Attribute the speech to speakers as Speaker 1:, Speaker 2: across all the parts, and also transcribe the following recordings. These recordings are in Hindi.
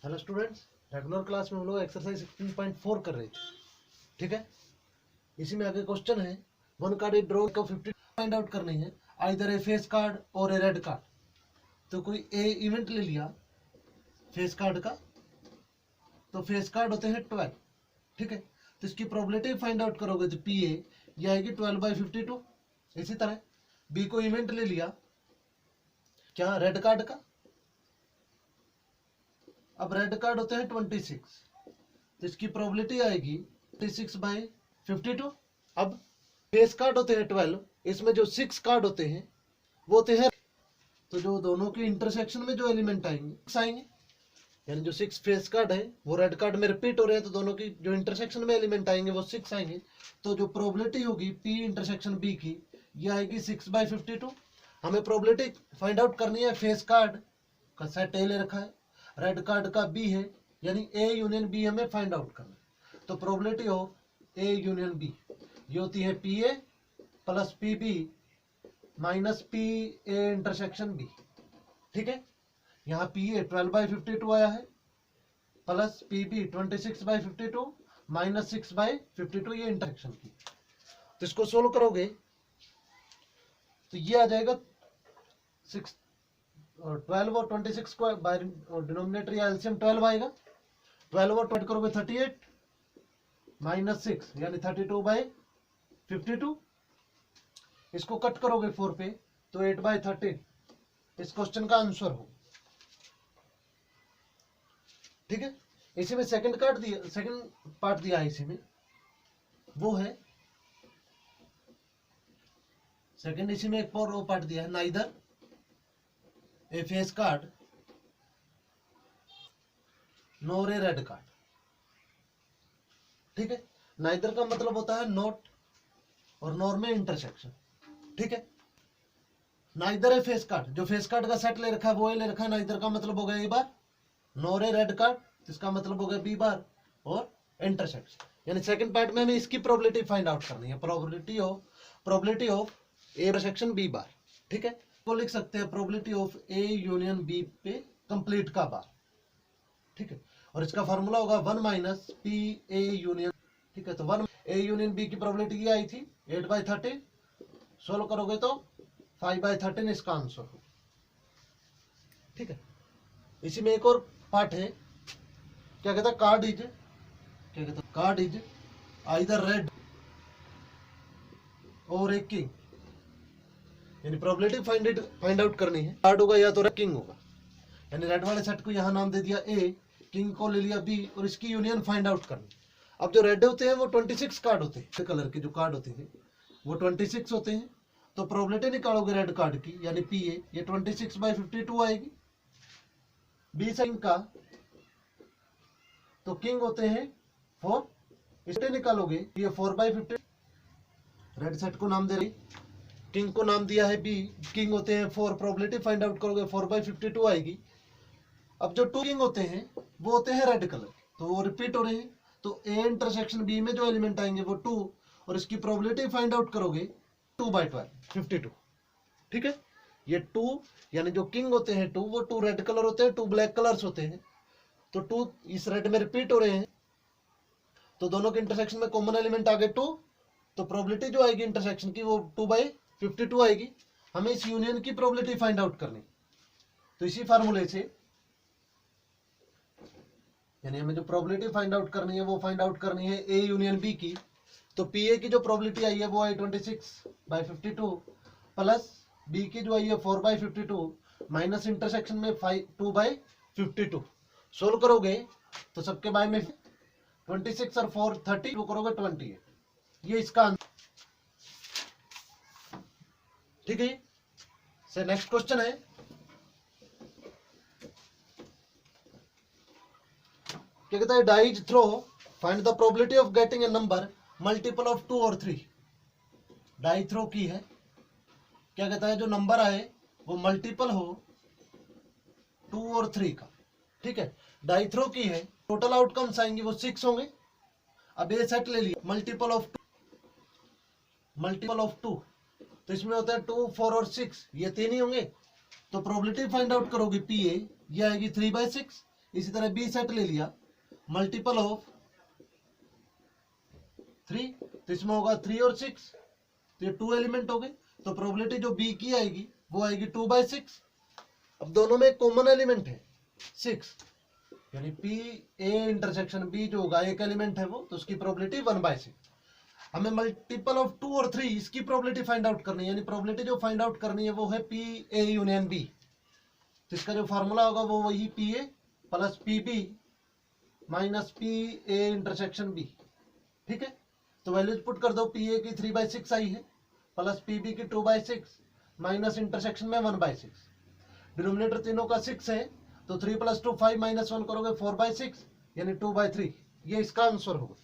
Speaker 1: हेलो स्टूडेंट्स, रेगुलर क्लास में हम लोग एक्सरसाइज 16.4 कर रहे थे। ठीक है, इसी में आगे क्वेश्चन है, वन कार्ड ड्रॉ को 50 फाइंड आउट करनी है, आइदर ए फेस कार्ड और ए रेड कार्ड। तो कोई ए इवेंट ले लिया फेस कार्ड का, तो फेस कार्ड होते हैं 12। ठीक है, तो इसकी प्रोबेबिलिटी फाइंड आउट करोगे तो पी ए ये आएगी 12/52। इसी तरह बी को इवेंट ले लिया क्या, रेड कार्ड का। अब रेड कार्ड होते हैं 26, तो इसकी प्रोबेबिलिटी आएगी 26/52। अब फेस कार्ड होते हैं 12, इसमें जो 6 कार्ड होते हैं वो होते हैं, तो जो दोनों के इंटरसेक्शन में जो एलिमेंट आएंगे 6 आएंगे, यानी जो 6 फेस कार्ड है वो रेड कार्ड में रिपीट हो रहे हैं, तो दोनों की जो इंटरसेक्शन में एलिमेंट आएंगे वो 6 आएंगे। तो जो प्रोबेबिलिटी होगी पी इंटरसेक्शन बी की, ये आएगी 6/52। हमें प्रोबेबिलिटी फाइंड आउट करनी है, फेस कार्ड का सेट ए ले रखा है, रेड कार्ड का बी है, यानी ए यूनियन बी हमें फाइंड आउट करना है। तो probability of A union B ये होती है P A plus P B minus P A intersection B. ठीक है, यहाँ पी ए 12/52 आया है, प्लस पी बी 26/52 माइनस 6/52, ये इंटरसेक्शन की। तो इसको सोल्व करोगे तो ये आ जाएगा 6 और 12 और 26 को डिनोमिनेटर या एलसीएम 12 आएगा। 12 और 20 करोगे 38 माइनस 6 यानी 32/52। इसको कट करोगे 4 पे तो 8/13 इस क्वेश्चन का आंसर हो। ठीक है, इसी में सेकंड पार्ट दिया है, इसी में वो है सेकंड, इसी में एक और वो पार्ट दिया है, neither A face card nor a red card. ठीक है, नाइदर का मतलब होता है नॉट और नॉर में इंटरसेक्शन। ठीक है, नाइदर ए फेस कार्ड, जो फेस कार्ड का सेट ले रखा है वो ए ले रखा है, नाइदर का मतलब हो गया ए बार, नॉर ए रेड कार्ड इसका मतलब हो गया बी बार, और इंटरसेक्शन। यानी सेकंड पार्ट में हमें इसकी प्रोबेबिलिटी फाइंड आउट करनी है, probability of A intersection B bar. ठीक है, वो लिख सकते हैं probability of A union B पे कंप्लीट का बार। ठीक है, और इसका फार्मूला होगा 1 माइनस पी ए यूनियन। ठीक है, तो 1 ए यूनियन बी की प्रोबेबिलिटी ये आई थी 8/13, सोल्व करोगे तो 5/13 इसका आंसर हो। ठीक है, इसी में एक और पार्ट है, क्या कहता है, कार्ड इज आइदर रेड और ए किंग। यानी प्रोबेबिलिटी फाइंड आउट करनी है, कार्ड होगा या तो रेड किंग होगा, यानी रेड वाले सेट को यहाँ नाम दे दिया ए, किंग को ले लिया बी, और इसकी यूनियन फाइंड आउट करनी। अब जो रेड होते हैं वो 26 कार्ड होते हैं, कलर के जो कार्ड होते हैं वो 26 होते हैं। तो प्रोबेबिलिटी निकालोगे रेड कार्ड की, यानी पी ए, ये 26/52 आएगी। बी साइन का तो किंग होते हैं 4, इससे निकालोगे ये 4/50। रेड सेट को नाम दे रही, किंग को नाम दिया है बी, किंग होते हैं 4, प्रोबेबिलिटी फाइंड आउट करोगे 4/52 आएगी। अब जो 2 किंग होते हैं वो होते हैं रेड कलर, तो वो रिपीट हो रहे हैं, तो ए इंटरसेक्शन बी में जो एलिमेंट आएंगे वो 2, और इसकी प्रोबेबिलिटी फाइंड आउट करोगे 2/12 52। ठीक है, ये 2 यानी जो किंग होते हैं 2, वो 2 रेड कलर होते हैं, 2 ब्लैक कलर्स होते हैं, तो 2 इस रेड में रिपीट हो रहे हैं, तो दोनों के इंटरसेक्शन में कॉमन एलिमेंट आ गए 2, तो प्रोबेबिलिटी जो आएगी इंटरसेक्शन की वो 2/52 आएगी। हमें इस यूनियन की प्रोबेबिलिटी फाइंड आउट करनी, तो इसी फार्मूले से, यानी हमें जो प्रोबेबिलिटी फाइंड आउट करनी है वो फाइंड आउट करनी है ए यूनियन बी की। तो पी ए की जो प्रोबेबिलिटी आई है वो आई 26/52 प्लस बी की जो आई है 4/52 माइनस इंटरसेक्शन में 2/52। सोल्व करोगे तो सबके बाय में 26 और 4 30, वो करोगे 28, ये इसका आंसर। ठीक है, से नेक्स्ट क्वेश्चन है, क्या कहता है, dice throw find the probability of getting a number multiple of 2 और 3। डाई थ्रो की है, क्या कहता है, जो नंबर आए वो मल्टीपल हो 2 और 3 का। ठीक है, डाई थ्रो की है, टोटल आउटकम्स आएंगे वो 6 होंगे। अब ये सेट ले लिया मल्टीपल ऑफ 2, तो इसमें होता है 2, 4 और 6, ये 3 ही होंगे। तो प्रोबेबिलिटी फाइंड आउट करोगे पी ए, ये आएगी 3/6, इसी तरह बी सेट ले लिया, मल्टीपल ऑफ 3, तो इसमें होगा 3 और 6, तो ये 2 एलिमेंट हो गए। तो प्रोबेबिलिटी जो बी की आएगी वो आएगी 2/6। अब दोनों में एक कॉमन एलिमेंट है 6, यानी पी ए इंटरसेक्शन बी जो होगा एक एलिमेंट है वो, तो उसकी प्रोबेबिलिटी 1/6। हमें मल्टीपल ऑफ 2 और 3 इसकी प्रोबेबिलिटी फाइंड आउट करनी है, यानी प्रोबेबिलिटी जो फाइंड आउट करनी है वो है पी ए यूनियन बी। तो इसका जो फार्मूला होगा वो वही P A plus P B minus P A intersection B. ठीक है, तो वैल्यूज पुट कर दो, पी ए की 3/6 आई है, प्लस पी बी की 2/6 माइनस इंटरसेक्शन में 1/6। डिनोमिनेटर तीनों का 6 है, तो 3 + 2 5 - 1 करोगे 4/6 यानी 2/3। ये इसका आंसर होगा।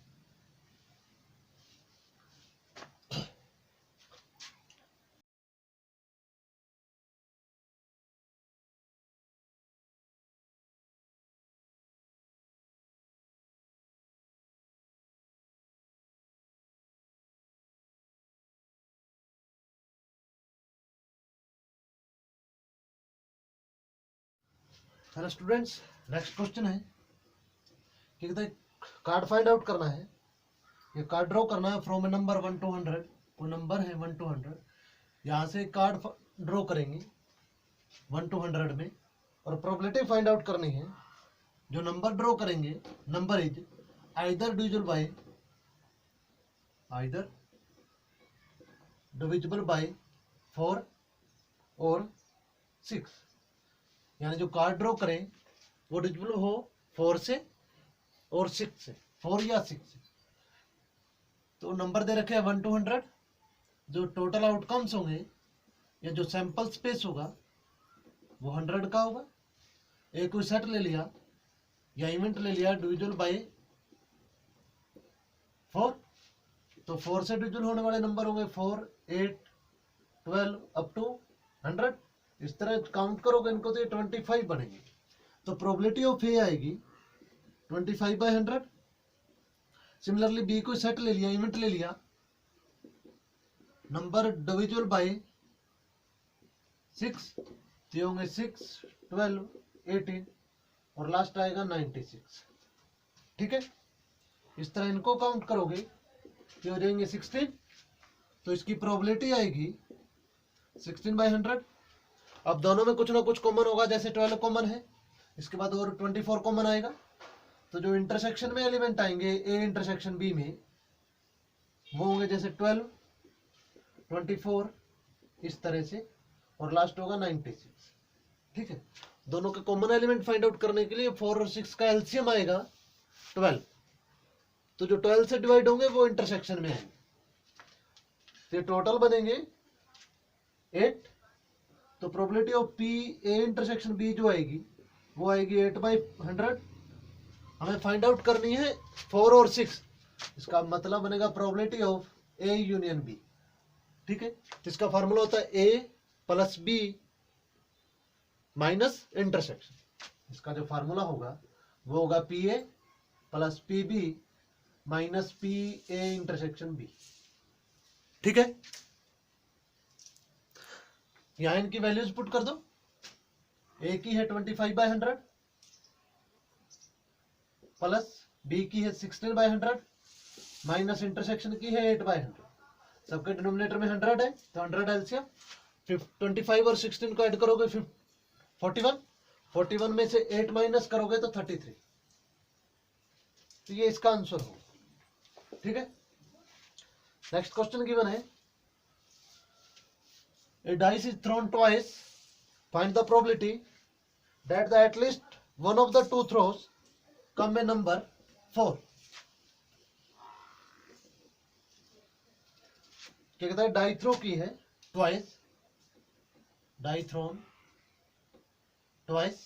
Speaker 1: हेलो स्टूडेंट्स, नेक्स्ट क्वेश्चन है कि कहते हैं कार्ड फाइंड आउट करना है, ये कार्ड ड्रॉ करना है फ्रॉम ए नंबर 1 to 100। कोई नंबर है 1 to 100, यहाँ से कार्ड ड्रॉ करेंगे 1 to 100 में, और प्रोबेबिलिटी फाइंड आउट करनी है। जो नंबर ड्रॉ करेंगे, number is either divisible by 4 और 6, यानी जो कार्ड ड्रॉ करें वो डिविजिबल हो 4 से और 6 से, 4 या 6 से। तो नंबर दे रखे हैं 1 to 100। जो टोटल आउटकम्स होंगे या जो सैंपल स्पेस होगा वो 100 का होगा। एक कोई सेट ले लिया या इवेंट ले लिया डिविजिबल बाय 4, तो 4 से डिविजिबल होने वाले नंबर होंगे 4, 8, 12 अप टू 100। इस तरह काउंट करोगे इनको तो ये 25 बनेंगे। तो प्रोबेबिलिटी ऑफ ए आएगी 25/100। सिमिलरली बी को सेट ले लिया, इवेंट ले लिया, नंबर डिविजिबल बाय 6, तो ये होंगे 6, 12, 18 और लास्ट आएगा 96। ठीक है, इस तरह इनको काउंट करोगे ये हो जाएंगे 16। तो इसकी प्रोबेबिलिटी आएगी 16/100। अब दोनों में कुछ ना कुछ कॉमन होगा, जैसे 12 कॉमन है, इसके बाद और 24 कॉमन आएगा। तो जो इंटरसेक्शन में एलिमेंट आएंगे ए इंटरसेक्शन बी में वो होंगे जैसे 12, 24 इस तरह से, और लास्ट होगा 96। ठीक है, दोनों के कॉमन एलिमेंट फाइंड आउट करने के लिए 4 और 6 का एलसीएम आएगा 12। तो जो 12 से डिवाइड होंगे वो इंटरसेक्शन में आएंगे, तो टोटल बनेंगे 8। तो probability of P A intersection B जो आएगी वो आएगी 8/100। हमें फाइंड आउट करनी है 4 और 6, इसका मतलब बनेगा probability of A union B. ठीक है, तो इसका फार्मूला होता है A plus B minus intersection. इसका जो फार्मूला होगा वो होगा P A plus P B minus P A intersection B. ठीक है, यहां इनकी वैल्यूज पुट कर दो। ए की है 25/100 प्लस बी की है 16/100 माइनस इंटरसेक्शन की है 8/100। सबके डिनोमिनेटर में 100 है, तो 100 एलसीएम 25 और 16 को ऐड करोगे 41, 41 में से 8 माइनस करोगे तो 33। तो ये इसका आंसर होगा। ठीक है, नेक्स्ट क्वेश्चन गिवन है a dice is thrown twice, find the probability that the at least one of the two throws come a number 4। क्या कहता है, डाई थ्रो की है ट्वाइस, डाई थ्रोन ट्वाइस,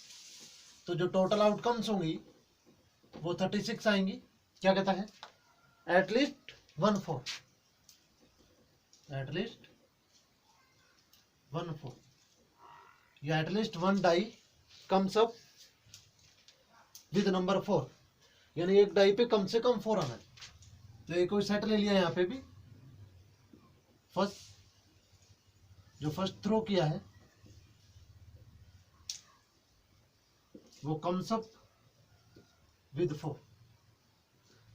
Speaker 1: तो जो टोटल आउटकम्स होंगी वो 36 आएंगी। क्या कहता है, एटलीस्ट 1 4, एटलीस्ट 1 4 या at least 1 die comes up with number 4, यानी एक डाई पे कम से कम 4 आना है। तो एक कोई सेट ले लिया यहाँ पे भी, जो फर्स्ट थ्रो किया है वो कम्स अप विद 4,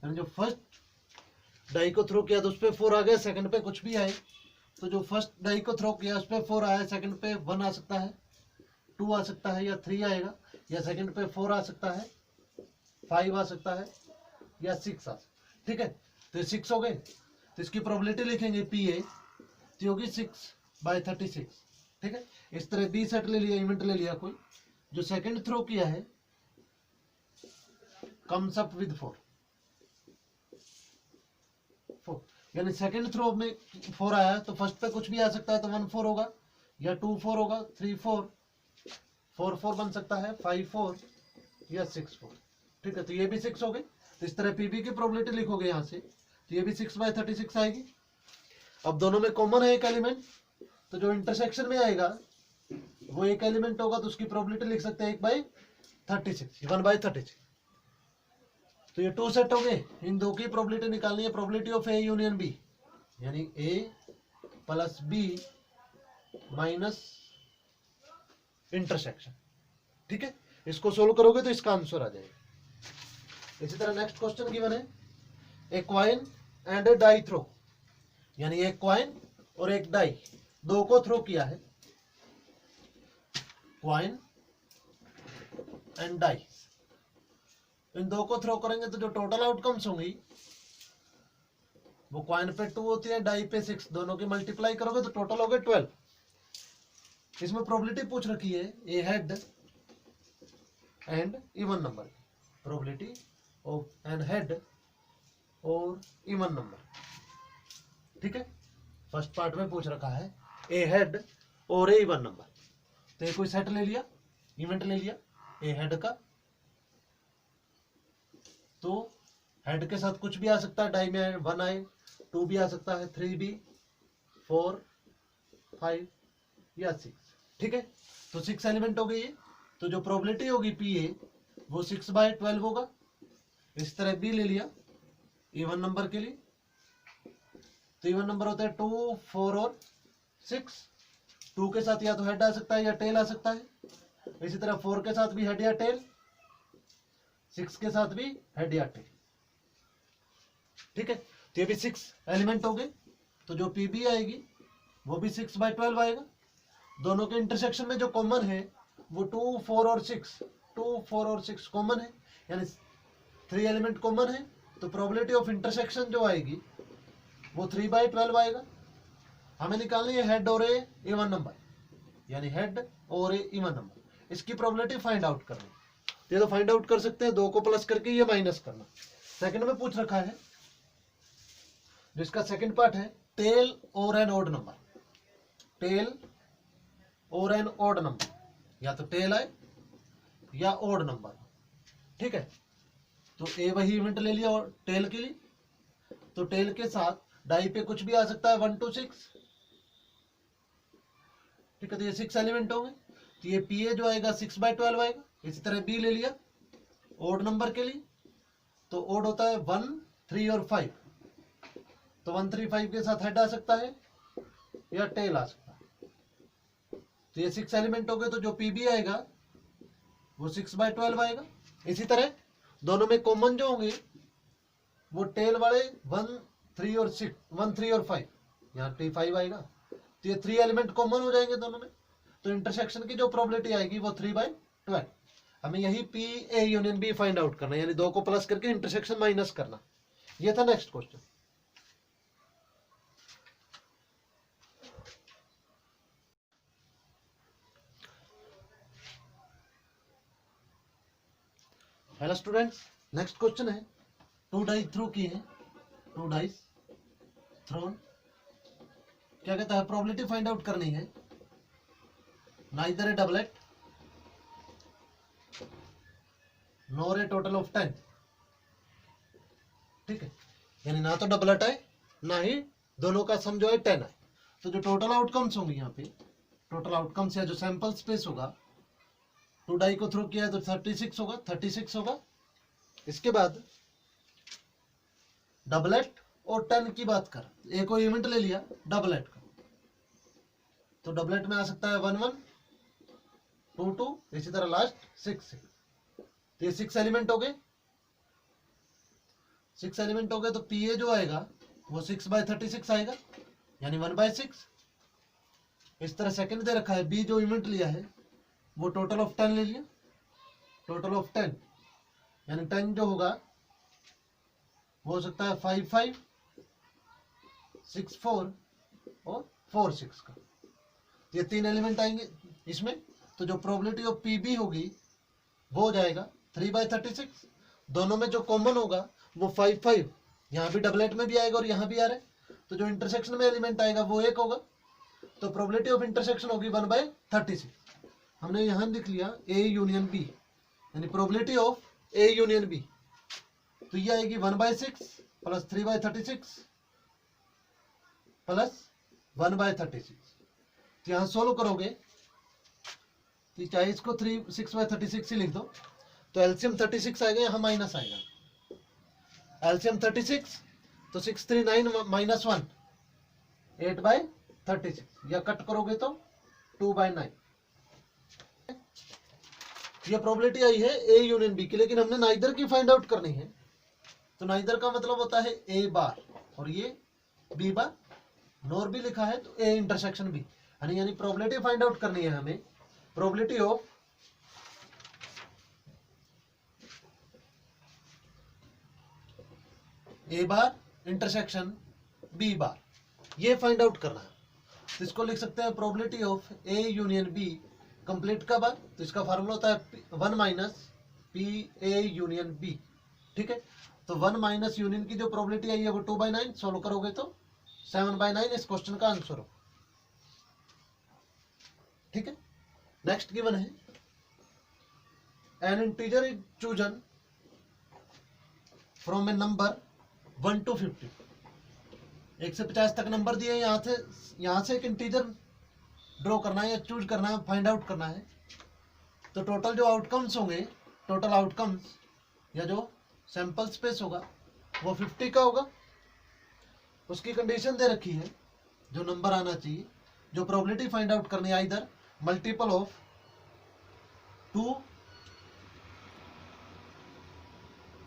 Speaker 1: यानी जो फर्स्ट डाई को थ्रो किया तो उस पर 4 आ गया, सेकंड पे कुछ भी आए, तो जो फर्स्ट डाई को थ्रो किया उस पर 4 आया, सेकंड पे 1 आ सकता है, 2 आ सकता है, या 3 आएगा, या सेकंड पे 4 आ सकता है, 5 आ सकता है, या 6 आ सकता है। ठीक है, तो ये 6 हो गए, तो इसकी प्रोबेबिलिटी लिखेंगे PA, तो होगी 6/36। ठीक है, इस तरह बी सेट ले लिया, इवेंट ले लिया कोई, जो सेकंड थ्रो किया है कम्स अप विद 4, यानी सेकंड थ्रो में 4 आया तो फर्स्ट पे कुछ भी आ सकता है, तो 1 4 होगा, या 2 4 होगा, 3 4, 4 4 बन सकता है, 5 4, या 6 4। ठीक है, तो ये भी 6 हो गए, तो इस तरह PB की प्रोबेबिलिटी लिखोगे यहाँ से, तो ये भी 6/36 आएगी। अब दोनों में कॉमन है एक एलिमेंट, तो जो इंटरसेक्शन में आएगा वो एक एलिमेंट होगा, तो उसकी प्रोबेबिलिटी लिख सकते हैं 1/36, 1/36। तो ये 2 सेट हो गए, इन दो की प्रोबेबिलिटी निकालनी है, probability of A union B, यानी A plus B minus intersection. ठीक है, इसको सोल्व करोगे तो इसका आंसर आ जाएगा। इसी तरह नेक्स्ट क्वेश्चन गिवन है, a coin and a die throw, यानी एक कॉइन और एक डाई, दो को थ्रो किया है, कॉइन एंड डाई, इन दो को थ्रो करेंगे तो जो टोटल आउटकम्स होंगी वो कॉइन पे 2 होती है, डाई पे 6, दोनों की मल्टीप्लाई करोगे तो टोटल हो गए 12। इसमें प्रोबेबिलिटी पूछ रखी है a head and even number, probability of an head और इवन नंबर। ठीक है, फर्स्ट पार्ट में पूछ रखा है ए हेड और ए इवन नंबर, तो ये कोई सेट ले लिया, इवेंट ले लिया ए हेड का, तो हेड के साथ कुछ भी आ सकता है, डाई में 1 आए, 2 भी आ सकता है, 3 भी, 4 5 या 6। ठीक है, तो 6 एलिमेंट हो गई, तो जो प्रोबेबिलिटी होगी PA वो 6/12 होगा। इस तरह B ले लिया इवन नंबर के लिए, तो इवन नंबर होता है 2 4 और 6, 2 के साथ या तो हेड आ सकता है या टेल आ सकता है, इसी तरह 4 के साथ भी हेड या टेल, 6 के साथ भी हेड या टेल। ठीक है, तो ये भी 6 एलिमेंट हो गए, तो जो PB आएगी वो भी 6/12 आएगा। दोनों के इंटरसेक्शन में जो कॉमन है वो 2 4 और 6, 2 4 और 6 कॉमन है, यानी 3 एलिमेंट कॉमन है, तो प्रोबेबिलिटी ऑफ इंटरसेक्शन जो आएगी वो 3/12 आएगा। हमें निकालनी है हेड और ए इवन नंबर, यानी हेड और ए इवन नंबर, इसकी प्रोबेबिलिटी फाइंड आउट करनी। ये तो फाइंड आउट कर सकते हैं, 2 को प्लस करके ये माइनस करना। सेकंड में पूछ रखा है, जिसका सेकंड पार्ट है टेल और एन ऑड नंबर, टेल और एन ऑड नंबर, या तो टेल आए या ऑड नंबर। ठीक है, तो ए वही इवेंट ले लिया और टेल के लिए, तो टेल के साथ डाई पे कुछ भी आ सकता है 1 to 6। ठीक है, तो ये 6 एलिमेंट होंगे, तो ये PA जो आएगा 6/12 आएगा। इसी तरह B ले लिया ऑड नंबर के लिए, तो ऑड होता है 1 3 और 5, तो 1 3 5 के साथ हेड आ सकता है या टेल आ सकता है, तो ये 6 एलिमेंट हो गए, तो जो PB आएगा वो 6/12 आएगा। इसी तरह दोनों में कॉमन जो होंगे वो टेल वाले 1 3 और 6, 1 3 और 5, यहाँ T5 आएगा, तो ये 3 एलिमेंट कॉमन हो जाएंगे दोनों में, तो इंटरसेक्शन की जो प्रोबेबिलिटी आएगी वो 3/12। हमें यही PA union B find out करना है, यानी 2 को प्लस करके इंटरसेक्शन माइनस करना। ये था next question. Hello students, next question है 2 डाइस थ्रो किए हैं, 2 डाइस थ्रोन, क्या कहता है प्रोबेबिलिटी फाइंड आउट करनी है, neither A doublet nor a total of 10। ठीक है, यानी ना तो डबलेट आए ना ही दोनों का सम जो है 10 आए, तो जो टोटल आउटकम्स होंगे यहाँ पे, टोटल आउटकम्स या जो सैंपल स्पेस होगा, 2 डाई को थ्रो किया है तो 36 होगा, 36 होगा। इसके बाद डबलेट और 10 की बात कर, एक को इवेंट ले लिया डबलेट का, तो डबलेट में आ सकता है 1 1 2 2, इसी तरह लास्ट 6 6, तो ये 6 एलिमेंट हो गए, 6 एलिमेंट हो गए तो पी ए जो आएगा वो 6/36 आएगा, यानी 1/6। इस तरह सेकंड दे रखा है, बी जो इवेंट लिया है वो टोटल ऑफ 10 ले लिया, टोटल ऑफ 10 यानी 10 जो होगा वो हो सकता है 5 5 6 4 और 4 6 का। ये 3 एलिमेंट आएंगे इसमें, तो जो प्रोबेबिलिटी ऑफ पी बी होगी वो हो जाएगा 3/36। दोनों में जो कॉमन होगा वो 5 5, यहाँ भी डबलेट में भी आएगा और यहाँ भी आ रहा है, तो जो इंटरसेक्शन में एलिमेंट आएगा वो 1 होगा, तो प्रोबेबिलिटी ऑफ इंटरसेक्शन होगी 1/36। हमने यहाँ लिख लिया ए यूनियन बी, यानी probability of A union B, तो ये आएगी 1/6 प्लस 3/36 प्लस 1/36। तो यहाँ सोल्व करोगे तो चाहे इसको 6/36 ही लिख दो, तो एलसीएम 36 आएगा, यहाँ माइनस आएगा। एलसीएम 36 तो 639 माइनस 1 8/36, या कट करोगे तो 2/9। ये प्रोबेबिलिटी आई है ए यूनियन बी की, लेकिन हमने नाइदर की फाइंड आउट करनी है, तो नाइदर का मतलब होता है ए बार और ये बी बार, नोर भी लिखा है तो ए इंटरसेक्शन बी, यानी प्रोबेबिलिटी फाइंड आउट करनी है हमें, probability of A bar intersection B bar, ये फाइंड आउट करना है। तो इसको लिख सकते हैं probability of A union B complete का बार, तो इसका फार्मूला होता है 1 minus P A union B. ठीक है, तो 1 माइनस यूनियन की जो प्रोबेबिलिटी आई है वो 2/9, सोल्व करोगे तो 7/9 इस क्वेश्चन का आंसर हो। ठीक है, नेक्स्ट गिवन है N integer is chosen from A number 1 to 50। 1 से 50 तक नंबर दिए, यहाँ से एक इंटीजर ड्रॉ करना है या चूज करना है, फाइंड आउट करना है। तो टोटल जो आउटकम्स होंगे, टोटल आउटकम्स या जो सैंपल स्पेस होगा वो 50 का होगा। उसकी कंडीशन दे रखी है, जो नंबर आना चाहिए, जो प्रोबेबिलिटी फाइंड आउट करनी है, इधर मल्टीपल ऑफ 2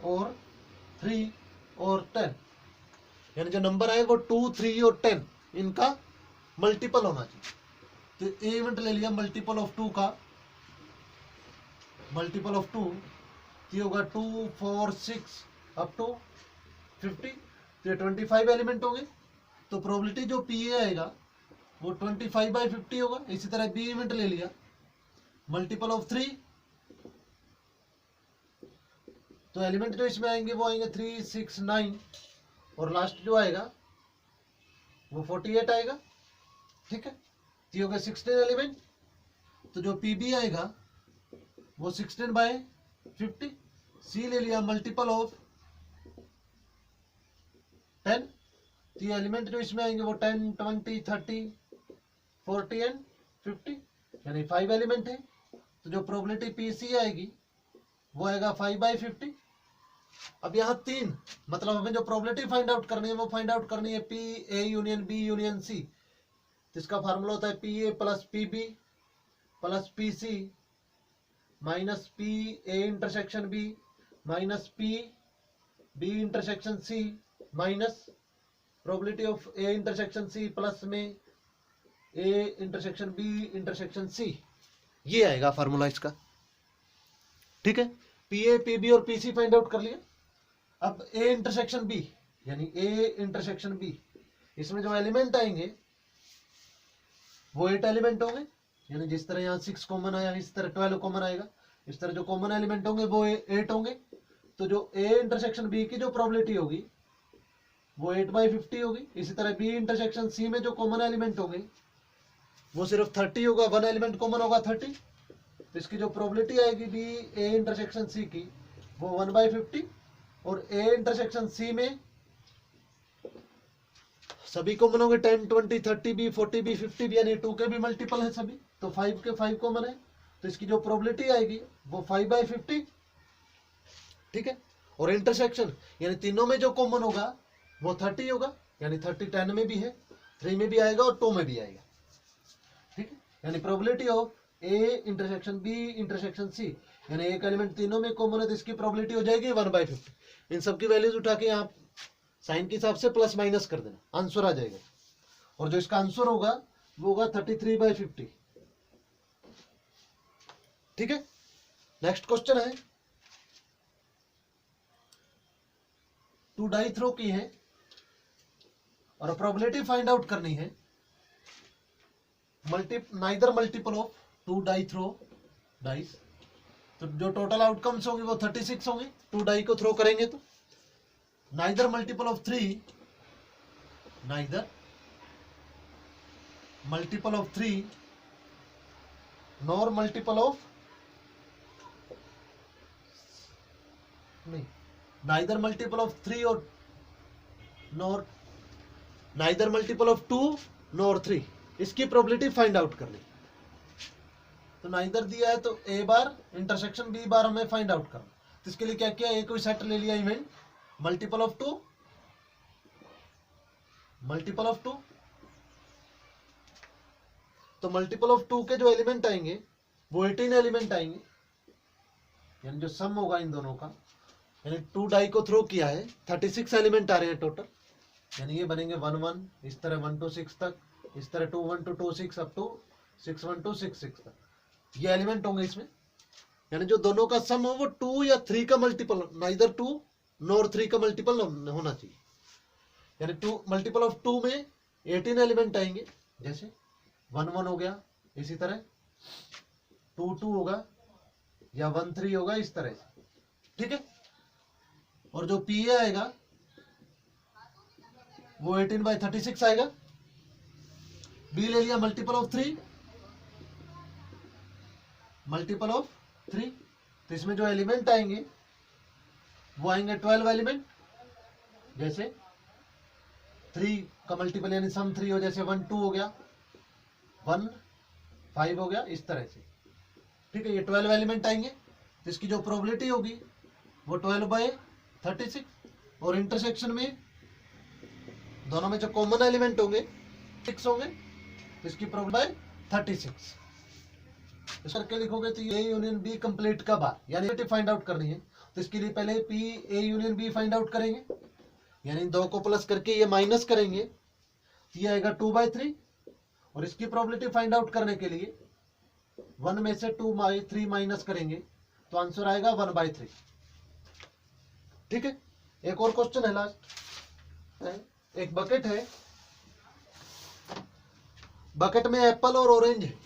Speaker 1: और 3 और 10, यानी जो नंबर आए वो 2 3 और 10 इनका मल्टीपल होना चाहिए। तो ए इवेंट ले लिया मल्टीपल ऑफ 2 का, मल्टीपल ऑफ 2 ये होगा 2 4 6 अप टू 50, तो ये 25 एलिमेंट होंगे। तो प्रोबेबिलिटी जो पी ए आएगा वो 25/50 होगा। इसी तरह बी इवेंट ले लिया मल्टीपल ऑफ 3, तो एलिमेंट जो इसमें आएंगे वो आएंगे 3 6 9 और लास्ट जो आएगा वो 48 आएगा। ठीक है, तो ये हो गया 16 एलिमेंट। तो जो पी बी आएगा वो 16/50। सी ले लिया मल्टीपल ऑफ 10, तो ये एलिमेंट जो इसमें आएंगे वो 10 20 30 40 एंड 50, यानी 5 एलिमेंट है। तो जो प्रोबेबिलिटी पी सी आएगी वो आएगा 5/50। अब यहाँ 3, मतलब हमें जो प्रोबेबिलिटी फाइंड आउट करनी है वो फाइंड आउट करनी है P A union B union C. तो इसका फार्मूला होता है P A plus P B plus P C minus P A intersection B minus P B intersection C minus probability of A intersection C plus में A intersection B intersection C, ये आएगा फार्मूला इसका। ठीक है, पी ए पी बी और पी सी फाइंड आउट कर लिया। अब ए इंटरसेक्शन बी, यानी ए इंटरसेक्शन बी, इसमें जो एलिमेंट आएंगे वो 8 एलिमेंट होंगे, यानी जिस तरह यहाँ 6 कॉमन आया इस तरह 12 कॉमन आएगा। इस तरह जो कॉमन एलिमेंट होंगे वो 8 होंगे। तो जो ए इंटरसेक्शन बी की जो प्रोबेबिलिटी होगी वो 8/50 होगी। इसी तरह बी इंटरसेक्शन सी में जो कॉमन एलिमेंट होंगे वो सिर्फ 30 होगा, 1 एलिमेंट कॉमन होगा 30। तो इसकी जो प्रोबेबिलिटी आएगी बी ए इंटरसेक्शन सी की वो 1/50, और ए इंटरसेक्शन सी में सभी कॉमन होंगे 10 20 30 भी 40 भी 50 भी, यानी 2 के भी मल्टीपल है सभी, तो 5 के 5 कॉमन है। तो इसकी जो प्रोबेबिलिटी आएगी वो 5/50। ठीक है, और इंटरसेक्शन यानी तीनों में जो कॉमन होगा वो 30 होगा, यानी 30 10 में भी है, 3 में भी आएगा और 2 में भी आएगा। ठीक है, यानी probability of A intersection B intersection C, यानी एक एलिमेंट तीनों में कॉमन है तो इसकी प्रोबेबिलिटी हो जाएगी 1/50। इन सब की वैल्यूज उठा के आप साइन के हिसाब से प्लस माइनस कर देना, आंसर आ जाएगा। और जो इसका आंसर होगा वो होगा 33/50। ठीक है, नेक्स्ट क्वेश्चन है, 2 डाई थ्रो की है और प्रोबेबिलिटी फाइंड आउट करनी है। Neither multiple of 2 die throw dice, तो जो टोटल आउटकम्स होंगे वो 36 होंगे 2 डाई को थ्रो करेंगे तो। Neither multiple of 3, neither multiple of 3 nor multiple of, नहीं, नाइदर मल्टीपल ऑफ 3 और nor neither multiple of 2 nor 3, इसकी प्रोबेबिलिटी फाइंड आउट करनी। तो नाइदर दिया है तो ए बार इंटरसेक्शन बी बार हमें फाइंड आउट करना। तो इसके लिए क्या किया, ए कोई सेट ले लिया event multiple of 2, multiple of 2, तो मल्टीपल ऑफ 2 के जो एलिमेंट आएंगे वो 18 एलिमेंट आएंगे, यानी जो सम होगा इन दोनों का, यानी 2 डाई को थ्रो किया है 36 एलिमेंट आ रहे हैं टोटल, यानी ये बनेंगे 1 1, इस तरह 1 to 6 तक, इस तरह 2 1 to 2 6 अप टू 6 1 to 6 6 तक ये एलिमेंट होंगे इसमें। यानी जो दोनों का सम हो वो 2 या 3 का मल्टीपल, नाइदर 2 नॉर 3 का मल्टीपल होना चाहिए। यानी 2 मल्टीपल ऑफ 2 में 18 एलिमेंट आएंगे, जैसे 1 1 हो गया, इसी तरह 2 2 होगा या 1 3 होगा, इस तरह से। ठीक है, और जो पी ए आएगा वो 18/36 आएगा। बी ले लिया मल्टीपल ऑफ 3, मल्टीपल ऑफ 3, तो इसमें जो एलिमेंट आएंगे वो आएंगे 12 एलिमेंट, जैसे 3 का मल्टीपल यानी सम 3 हो, जैसे 1 2 हो गया, 1 5 हो गया, इस तरह से। ठीक है, ये 12 एलिमेंट आएंगे, तो इसकी जो प्रोबेबिलिटी होगी वो 12/36, और इंटरसेक्शन में दोनों में जो कॉमन एलिमेंट होंगे 6 होंगे, तो इसकी प्रोबेबिलिटी 36। इस करके लिखोगे तो ए यूनियन बी कंप्लीट कब आ, यानी फाइंड आउट करनी है, तो इसके लिए पहले P A union B find out करेंगे, यानी 2 को प्लस करके ये माइनस करेंगे, ये आएगा 2/3, और इसकी प्रोबेबिलिटी फाइंड आउट करने के लिए 1 में से 2/3 माइनस करेंगे, तो आंसर आएगा 1/3। ठीक है, एक और क्वेश्चन है लास्ट, एक बकेट है, बकेट में एप्पल और ऑरेंज है।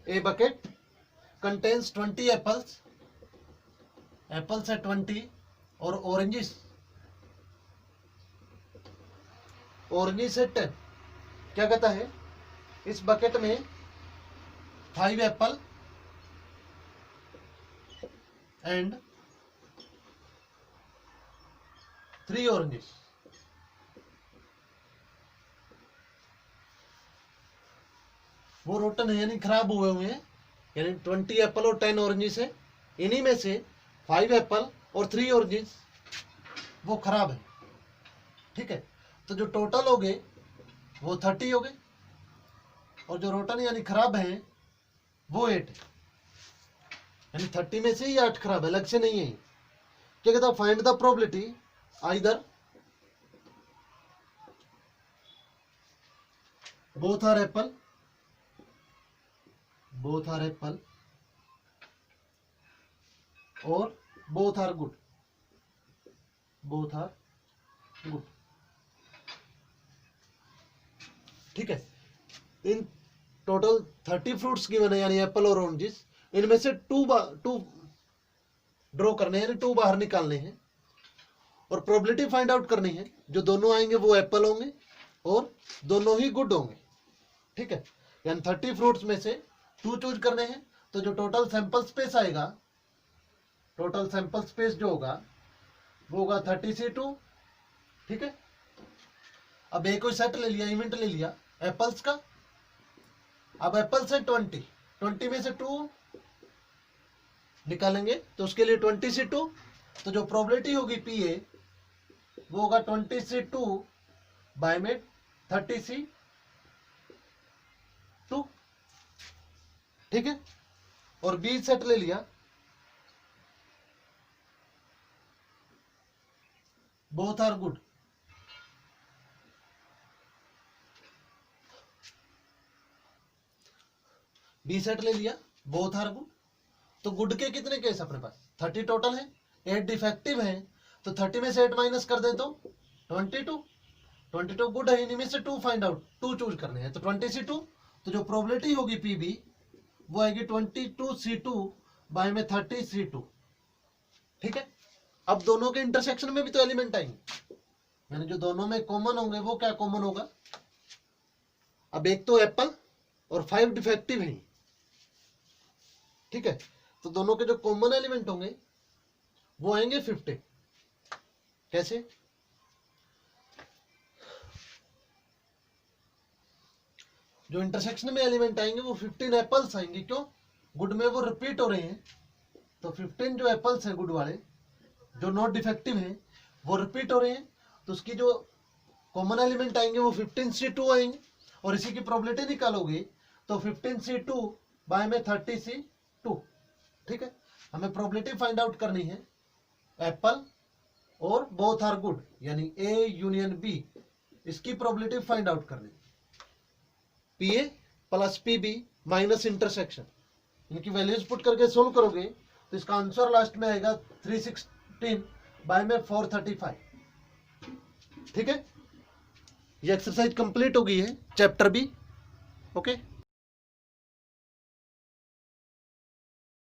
Speaker 1: A bucket contains 20 apples, apples है 20 और ऑरेंजेस है 10। क्या कहता है, इस बकेट में 5 एप्पल एंड 3 ऑरेंजेस। वो रोटन है यानी खराब हुए हुए हैं, यानी 20 एप्पल और 10 ऑरेंजेस है, इन्हीं में से 5 एप्पल और 3 ऑरेंजेस वो खराब है। ठीक है, तो जो टोटल हो गए वो 30 हो गए, और जो रोटन यानी खराब है वो 8 है, यानी 30 में से ही 8 खराब है, अलग से नहीं है। क्या कहता है, find the probability either both are apple और बोथ आर गुड, ठीक है। इन टोटल 30 फ्रूट्स गिवन है, यानी एप्पल और ऑरेंजेस, इनमें से 2 ड्रॉ करने हैं, यानी 2 बाहर निकालने हैं, और प्रोबेबिलिटी फाइंड आउट करनी है, जो दोनों आएंगे वो एप्पल होंगे और दोनों ही गुड होंगे। ठीक है, यानी 30 फ्रूट्स में से 2 चूज करने हैं, तो जो टोटल सैंपल स्पेस आएगा, टोटल सैंपल स्पेस जो होगा वो होगा 30C2। ठीक है, अब एक कोई सेट ले लिया, इवेंट ले लिया एप्पल्स का, अब एप्पल्स है 20 में से 2 निकालेंगे, तो उसके लिए 20C2, तो जो प्रोबेबिलिटी होगी पी ए वो होगा 20C2 बाय में 30C2। ठीक है, और बी सेट ले लिया, both are good. B set ले लिया, बोथ आर गुड। तो गुड के कितने केस अपने पास? 30 टोटल है, 8 डिफेक्टिव है, तो 30 में से 8 माइनस कर दे तो 22। 22 गुड है, इन्हीं में से 2 फाइंड आउट, 2 चूज करने हैं, तो 20C2। तो जो प्रोबेबिलिटी होगी पीबी वो आएगी 22C2 बाय में 30C2। ठीक है, अब दोनों के इंटरसेक्शन में भी तो एलिमेंट आएंगे, यानी जो दोनों में कॉमन होंगे वो क्या कॉमन होगा? अब एक तो एप्पल और 5 डिफेक्टिव है, ठीक है, तो दोनों के जो कॉमन एलिमेंट होंगे वो आएंगे 50। कैसे? जो इंटरसेक्शन में एलिमेंट आएंगे वो 15 एप्पल्स आएंगे। क्यों? गुड में वो रिपीट हो रहे हैं, तो 15 जो एप्पल्स हैं गुड वाले जो नॉट डिफेक्टिव हैं वो रिपीट हो रहे हैं, तो उसकी जो कॉमन एलिमेंट आएंगे वो 15C2 आएंगे, और इसी की प्रोबेबिलिटी निकालोगे तो 15C2 बाय में 30C2। ठीक है, हमें प्रोबेबिलिटी फाइंड आउट करनी है एप्पल और बोथ आर गुड, यानी ए यूनियन बी, इसकी प्रोबेबिलिटी फाइंड आउट करनी। पीए प्लस पीबी माइनस इंटरसेक्शन, इनकी वैल्यूज पुट करके सोल्व करोगे तो इसका आंसर लास्ट में आएगा 316 बाय में 435। ठीक है, ये एक्सरसाइज कंप्लीट हो गई है, चैप्टर बी। ओके।